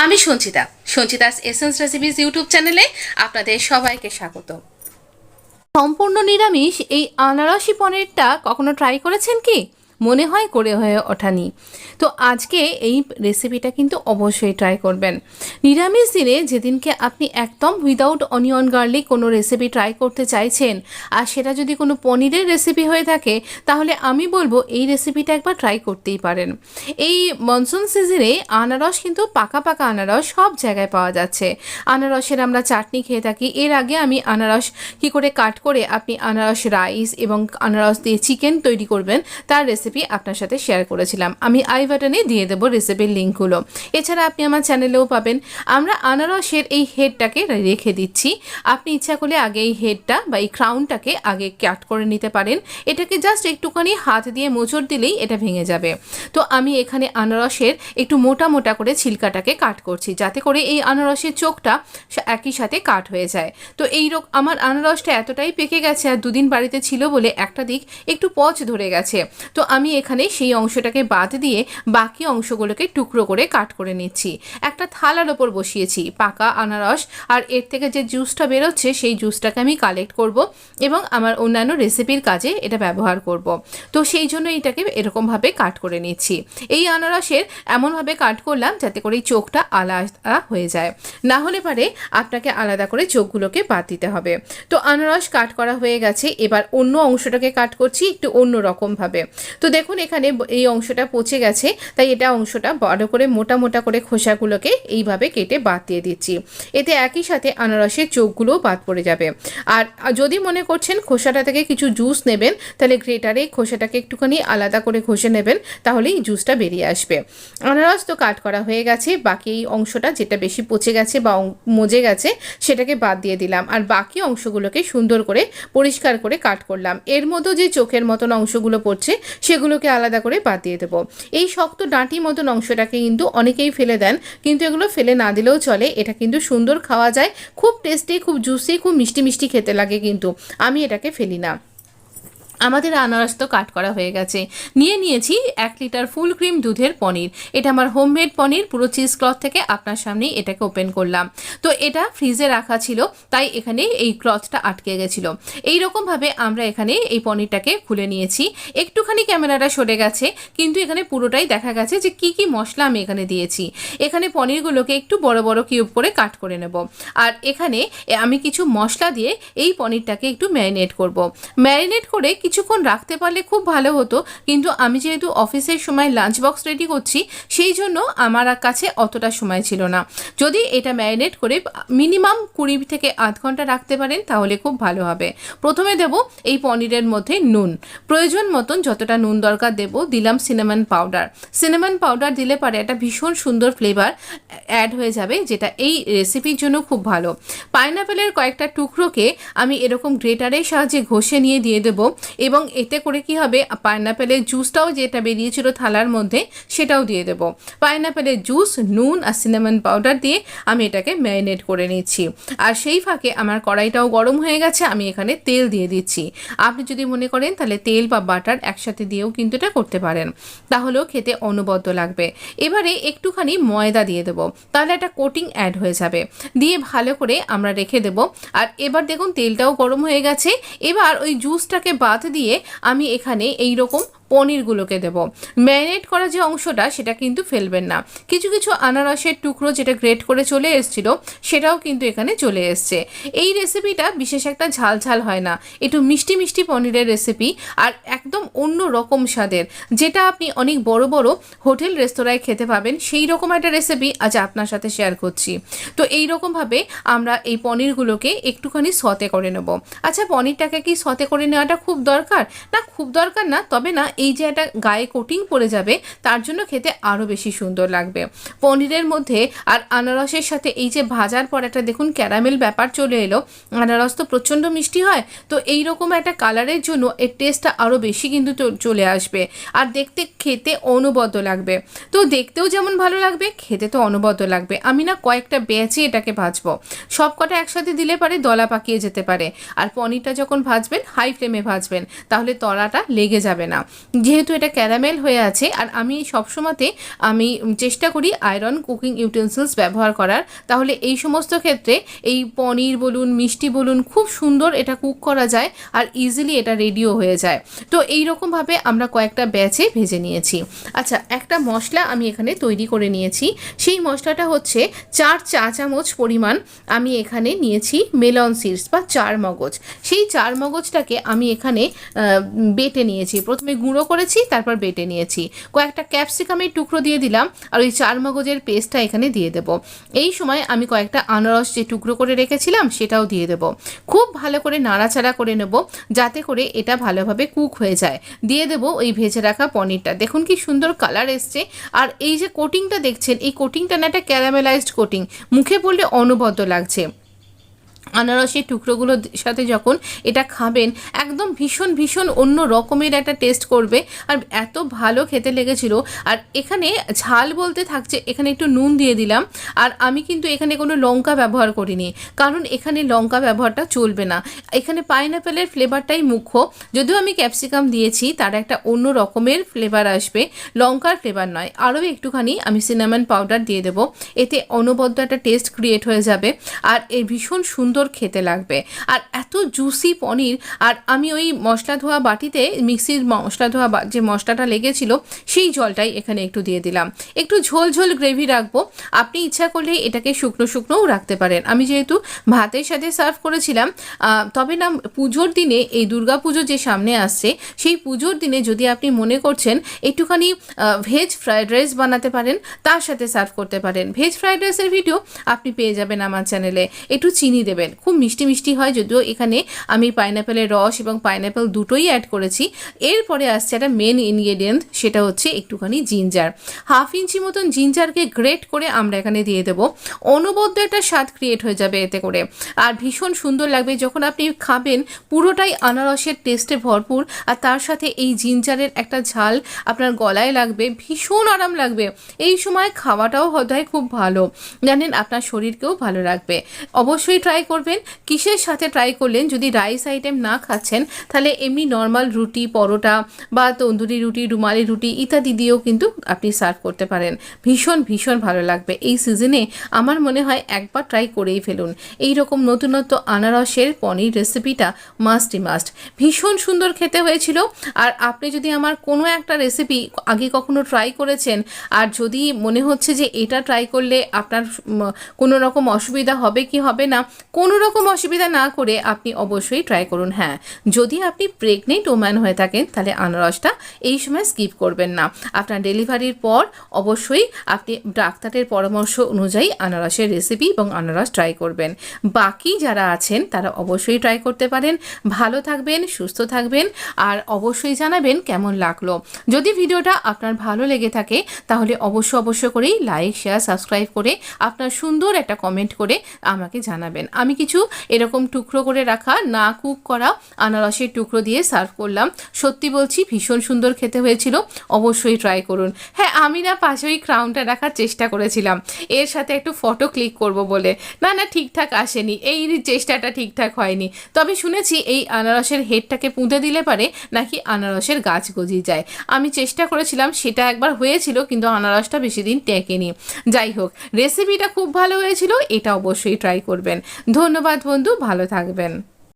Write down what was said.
আমি Sanchita, Sanchita's essence recipes YouTube চ্যানেলে আপনাদের সবাইকে স্বাগত। সম্পূর্ণ নিরামিষ এই আনারসি পনিরটা কখনো ট্রাই করেছেন কি? মনে হয় করে হয়ে ওঠানি। তো আজকে এই রেসিপিটা কিন্তু অবশ্যই ট্রাই করবেন। নিরামিষ দিনে যেদিনকে আপনি একদম উইদাউট অনিয়ন গার্লিক কোনো রেসিপি ট্রাই করতে চাইছেন, আর সেটা যদি কোনো পনিরের রেসিপি হয়ে থাকে, তাহলে আমি বলবো এই রেসিপিটা একবার ট্রাই করতেই পারেন। এই মনসুন সিজনে আনারস কিন্তু পাকা পাকা আনারস সব জায়গায় পাওয়া যাচ্ছে। আনারসের আমরা চাটনি খেয়ে থাকি। এর আগে আমি আনারস কী করে কাট করে আপনি আনারস রাইস এবং আনারস দিয়ে চিকেন তৈরি করবেন তার রেসিপি আপনার সাথে শেয়ার করেছিলাম। আমি আই বাটনে দিয়ে দেবো রেসিপির লিঙ্কগুলো। এছাড়া আপনি আমার চ্যানেলেও পাবেন। আমরা আনারসের এই হেডটাকে রেখে দিচ্ছি। আপনি ইচ্ছা করলে আগে এই হেডটা বা এই ক্রাউনটাকে আগে কাট করে নিতে পারেন। এটাকে জাস্ট একটুখানি হাত দিয়ে মোচড় দিলেই এটা ভেঙে যাবে। তো আমি এখানে আনারসের একটু মোটা মোটা করে ছিলকাটাকে কাট করছি, যাতে করে এই আনারসের চোখটা একই সাথে কাট হয়ে যায়। তো আমার আনারসটা এতটাই পেকে গেছে, আর দুদিন বাড়িতে ছিল বলে একটা দিক একটু পচ ধরে গেছে। তো আমি এখানে সেই অংশটাকে বাদ দিয়ে বাকি অংশগুলোকে টুকরো করে কাট করে নিচ্ছি। একটা থালার ওপর বসিয়েছি পাকা আনারস, আর এর থেকে যে জুসটা বেরোচ্ছে সেই জুসটাকে আমি কালেক্ট করব এবং আমার অন্যান্য রেসিপির কাজে এটা ব্যবহার করব। তো সেই জন্য এটাকে এরকমভাবে কাট করে নিচ্ছি। এই আনারসের এমনভাবে কাট করলাম যাতে করে এই চোখটা আলাদা হয়ে যায়, না হলে পারে আপনাকে আলাদা করে চোখগুলোকে বাদ দিতে হবে। তো আনারস কাট করা হয়ে গেছে, এবার অন্য অংশটাকে কাট করছি একটু অন্য রকমভাবে। তো দেখুন এখানে এই অংশটা পচে গেছে, তাই এটা অংশটা বড় করে মোটা মোটা করে খোসাগুলোকে এইভাবে কেটে বাদ দিয়ে দিচ্ছি। এতে একই সাথে আনারসের চোখগুলোও বাদ পড়ে যাবে। আর যদি মনে করছেন খোসাটা থেকে কিছু জুস নেবেন, তাহলে গ্রেটারে খোসাটাকে একটুখানি আলাদা করে ঘষে নেবেন, তাহলেই জুসটা বেরিয়ে আসবে। আনারস তো কাট করা হয়ে গেছে, বাকি এই অংশটা যেটা বেশি পচে গেছে বা মজে গেছে সেটাকে বাদ দিয়ে দিলাম, আর বাকি অংশগুলোকে সুন্দর করে পরিষ্কার করে কাট করলাম। এর মধ্যে যে চোখের মতন অংশগুলো পড়ছে সেগুলোকে আলাদা করে বাদ দিয়ে দেবো। এই শক্ত ডাঁটি মতন অংশটাকে কিন্তু অনেকেই ফেলে দেন, কিন্তু এগুলো ফেলে না দিলেও চলে। এটা কিন্তু সুন্দর খাওয়া যায়, খুব টেস্টি, খুব জুসি, খুব মিষ্টি মিষ্টি খেতে লাগে, কিন্তু আমি এটাকে ফেলি না। আমাদের আনারস তো কাট করা হয়ে গেছে। নিয়েছি 1 লিটার ফুল ক্রিম দুধের পনির। এটা আমার হোমমেড পনির, পুরো চিজ ক্লথ থেকে আপনার সামনেই এটাকে ওপেন করলাম। তো এটা ফ্রিজে রাখা ছিল, তাই এখানে এই ক্লথটা আটকে গেছিলো। এইরকমভাবে আমরা এখানে এই পনিরটাকে খুলে নিয়েছি। একটুখানি ক্যামেরাটা সরে গেছে, কিন্তু এখানে পুরোটাই দেখা গেছে যে কি কি মশলা আমি এখানে দিয়েছি। এখানে পনিরগুলোকে একটু বড় বড় কিউব করে কাট করে নেব, আর এখানে আমি কিছু মশলা দিয়ে এই পনিরটাকে একটু ম্যারিনেট করব। ম্যারিনেট করে কিছুক্ষণ রাখতে পারলে খুব ভালো হতো, কিন্তু আমি যেহেতু অফিসের সময় লাঞ্চ বক্স রেডি করছি, সেই জন্য আমার কাছে অতটা সময় ছিল না। যদি এটা ম্যারিনেট করে মিনিমাম 20 থেকে আধ ঘন্টা রাখতে পারেন তাহলে খুব ভালো হবে। প্রথমে দেব এই পনিরের মধ্যে নুন, প্রয়োজন মতন যতটা নুন দরকার দেব। দিলাম সিনামন পাউডার। সিনামন পাউডার দিলে পারে একটা ভীষণ সুন্দর ফ্লেভার অ্যাড হয়ে যাবে, যেটা এই রেসিপির জন্য খুব ভালো। পাইনাপেলের কয়েকটা টুকরোকে আমি এরকম গ্রেটারের সাহায্যে ঘষে নিয়ে দিয়ে দেবো, এবং এতে করে কি হবে, পাইনাপেলের জুসটাও যেটা বেরিয়েছিল থালার মধ্যে সেটাও দিয়ে দেবো। পাইনাপেলের জুস, নুন আর সিনামন পাউডার দিয়ে আমি এটাকে ম্যারিনেট করে নিচ্ছি। আর সেই ফাঁকে আমার কড়াইটাও গরম হয়ে গেছে, আমি এখানে তেল দিয়ে দিচ্ছি। আপনি যদি মনে করেন তাহলে তেল বা বাটার একসাথে দিয়েও কিন্তু এটা করতে পারেন, তাহলেও খেতে অনবদ্য লাগবে। এবারে একটুখানি ময়দা দিয়ে দেবো, তাহলে একটা কোটিং অ্যাড হয়ে যাবে। দিয়ে ভালো করে আমরা রেখে দেবো। আর এবার দেখুন তেলটাও গরম হয়ে গেছে। এবার ওই জুসটাকে বাদ দিয়ে আমি এখানে এই রকম পনিরগুলোকে দেব। ম্যারিনেট করা যে অংশটা সেটা কিন্তু ফেলবেন না। কিছু কিছু আনারসের টুকরো যেটা গ্রেট করে চলে এসেছিল সেটাও কিন্তু এখানে চলে এসছে। এই রেসিপিটা বিশেষ একটা ঝাল ঝাল হয় না, একটু মিষ্টি মিষ্টি পনিরের রেসিপি, আর একদম অন্য রকম স্বাদের, যেটা আপনি অনেক বড় বড় হোটেল রেস্তোরাঁয় খেতে পাবেন, সেই রকম একটা রেসিপি আজ আপনার সাথে শেয়ার করছি। তো এই রকমভাবে আমরা এই পনিরগুলোকে একটুখানি সতে করে নেব। আচ্ছা, পনিরটাকে কি সতে করে নেওয়াটা খুব দরকার? না, খুব দরকার না, তবে না এই যে একটা গায়ে কোটিং পড়ে যাবে তার জন্য খেতে আরও বেশি সুন্দর লাগবে পনিরের মধ্যে। আর আনারসের সাথে এই যে ভাজার পর একটা দেখুন ক্যারামেল ব্যাপার চলে এলো। আনারস তো প্রচণ্ড মিষ্টি হয়, তো এই রকম একটা কালারের জন্য এর টেস্টটা আরও বেশি কিন্তু চলে আসবে, আর দেখতে খেতে অনবদ্য লাগবে। তো দেখতেও যেমন ভালো লাগবে, খেতে তো অনবদ্য লাগবে। আমি না কয়েকটা ব্যাচে এটাকে ভাজবো, সব কটা একসাথে দিলে পারে দলা পাকিয়ে যেতে পারে। আর পনিরটা যখন ভাজবেন হাই ফ্লেমে ভাজবেন, তাহলে তলাটা লেগে যাবে না। যেহেতু এটা ক্যারামেল হয়ে আছে, আর আমি সবসময়তে আমি চেষ্টা করি আয়রন কুকিং ইউটেন্সিলস ব্যবহার করার, তাহলে এই সমস্ত ক্ষেত্রে এই পনির বলুন মিষ্টি বলুন খুব সুন্দর এটা কুক করা যায় আর ইজিলি এটা রেডিও হয়ে যায়। তো এই রকমভাবে আমরা কয়েকটা ব্যাচে ভেজে নিয়েছি। আচ্ছা, একটা মশলা আমি এখানে তৈরি করে নিয়েছি। সেই মশলাটা হচ্ছে 4 চা চামচ পরিমাণ আমি এখানে নিয়েছি মেলন সিডস বা চার মগজ। সেই চার মগজটাকে আমি এখানে বেটে নিয়েছি, প্রথমে গুঁড়ো করেছি তারপর বেটে নিয়েছি। কয়েকটা ক্যাপসিকামের টুকরো দিয়ে দিলাম আর ওই চার মগজের পেস্টটা এখানে দিয়ে দেব। এই সময় আমি কয়েকটা আনারস যে টুকরো করে রেখেছিলাম সেটাও দিয়ে দেব। খুব ভালো করে নাড়াচাড়া করে নেব যাতে করে এটা ভালোভাবে কুক হয়ে যায়। দিয়ে দেব ওই ভেজে রাখা পনিরটা। দেখুন কি সুন্দর কালার এসছে। আর এই যে কোটিংটা দেখছেন, এই কোটিংটা না একটা ক্যারামেলাইজড কোটিং, মুখে পড়লে অনবদ্য লাগছে। আনারসের টুকরোগুলোর সাথে যখন এটা খাবেন একদম ভীষণ ভীষণ অন্য রকমের একটা টেস্ট করবে, আর এত ভালো খেতে লেগেছিল। আর এখানে ঝাল বলতে থাকছে, এখানে একটু নুন দিয়ে দিলাম। আর আমি কিন্তু এখানে কোনো লঙ্কা ব্যবহার করিনি, কারণ এখানে লঙ্কা ব্যবহারটা চলবে না। এখানে পাইনঅ্যাপেলের ফ্লেভারটাই মুখ্য। যদিও আমি ক্যাপসিকাম দিয়েছি, তার একটা অন্য রকমের ফ্লেভার আসবে, লঙ্কার ফ্লেভার নয়। আরও একটুখানি আমি সিনামন পাউডার দিয়ে দেবো, এতে অনবদ্য একটা টেস্ট ক্রিয়েট হয়ে যাবে আর এর ভীষণ সুন্দর খেতে লাগবে। আর এত জুসি পনির। আর আমি ওই মশলা ধোয়া বাটিতে মিক্সির মশলা ধোয়া যে মশলাটা লেগেছিল সেই জলটাই এখানে একটু দিয়ে দিলাম। একটু ঝোল ঝোল গ্রেভি রাখবো, আপনি ইচ্ছা করলে এটাকে শুকনো শুকনোও রাখতে পারেন। আমি যেহেতু ভাতের সাথে সার্ভ করেছিলাম, তবে না পুজোর দিনে, এই দুর্গা পুজো যে সামনে আসছে সেই পুজোর দিনে যদি আপনি মনে করছেন একটুখানি ভেজ ফ্রায়েড রাইস বানাতে পারেন, তার সাথে সার্ভ করতে পারেন। ভেজ ফ্রায়েড রাইসের ভিডিও আপনি পেয়ে যাবেন আমার চ্যানেলে। একটু চিনি দেবেন, খুব মিষ্টি মিষ্টি হয়। যদিও এখানে আমি পাইনঅ্যাপেলের রস এবং পাইনঅ্যাপেল দুটোই অ্যাড করেছি। এরপরে আসছে একটা মেন ইনগ্রেডিয়েন্ট, সেটা হচ্ছে একটুখানি জিঞ্জার। 1/2 ইঞ্চি মতন জিঞ্জারকে গ্রেট করে আমরা এখানে দিয়ে দেবো। অনবদ্য একটা স্বাদ ক্রিয়েট হয়ে যাবে এতে করে, আর ভীষণ সুন্দর লাগবে যখন আপনি খাবেন। পুরোটাই আনারসের টেস্টে ভরপুর, আর তার সাথে এই জিঞ্জারের একটা ঝাল আপনার গলায় লাগবে, ভীষণ আরাম লাগবে। এই সময় খাওয়াটাও হয় খুব ভালো, জানেন, আপনার শরীরকেও ভালো রাখবে। অবশ্যই ট্রাই করবেন। কিসের সাথে ট্রাই করলেন? যদি রাইস আইটেম না খাচ্ছেন তাহলে এমনি নর্মাল রুটি, পরোটা বা তন্দুরি রুটি, রুমালি রুটি ইত্যাদি দিয়েও কিন্তু আপনি সার্ভ করতে পারেন। ভীষণ ভীষণ ভালো লাগবে। এই সিজনে আমার মনে হয় একবার ট্রাই করেই ফেলুন। এই রকম নতুনত্ব আনারসের পনির রেসিপিটা মাস্টই মাস্ট। ভীষণ সুন্দর খেতে হয়েছিল। আর আপনি যদি আমার কোনো একটা রেসিপি আগে কখনো ট্রাই করেছেন আর যদি মনে হচ্ছে যে এটা ট্রাই করলে আপনার কোনো রকম অসুবিধা হবে কি হবে না, কোনো রকম অসুবিধা না করে আপনি অবশ্যই ট্রাই করুন। হ্যাঁ, যদি আপনি প্রেগনেন্ট ওম্যান হয়ে থাকেন তাহলে আনারসটা এই সময় স্কিপ করবেন না। আপনার ডেলিভারির পর অবশ্যই আপনি ডাক্তারের পরামর্শ অনুযায়ী আনারসের রেসিপি এবং আনারস ট্রাই করবেন। বাকি যারা আছেন তারা অবশ্যই ট্রাই করতে পারেন। ভালো থাকবেন, সুস্থ থাকবেন, আর অবশ্যই জানাবেন কেমন লাগলো। যদি ভিডিওটা আপনার ভালো লেগে থাকে তাহলে অবশ্য করেই লাইক, শেয়ার, সাবস্ক্রাইব করে আপনার সুন্দর একটা কমেন্ট করে আমাকে জানাবেন। আমি কিছু এরকম টুকরো করে রাখা না কুক করা আনারসের টুকরো দিয়ে সার্ভ করলাম। সত্যি বলছি ভীষণ সুন্দর খেতে হয়েছিল। অবশ্যই ট্রাই করুন। হ্যাঁ, আমি না পাশে ওই ক্রাউনটা রাখার চেষ্টা করেছিলাম এর সাথে একটু ফটো ক্লিক করব বলে, না ঠিকঠাক আসেনি, এই চেষ্টাটা ঠিকঠাক হয়নি। তবে শুনেছি এই আনারসের হেডটাকে পুঁতে দিলে পারে নাকি আনারসের গাছ গজিয়ে যায়। আমি চেষ্টা করেছিলাম, সেটা একবার হয়েছিল, কিন্তু আনারসটা বেশি দিন টেকেনি। যাই হোক, রেসিপিটা খুব ভালো হয়েছিল, এটা অবশ্যই ট্রাই করবেন। ধন্যবাদ বন্ধু, ভালো থাকবেন।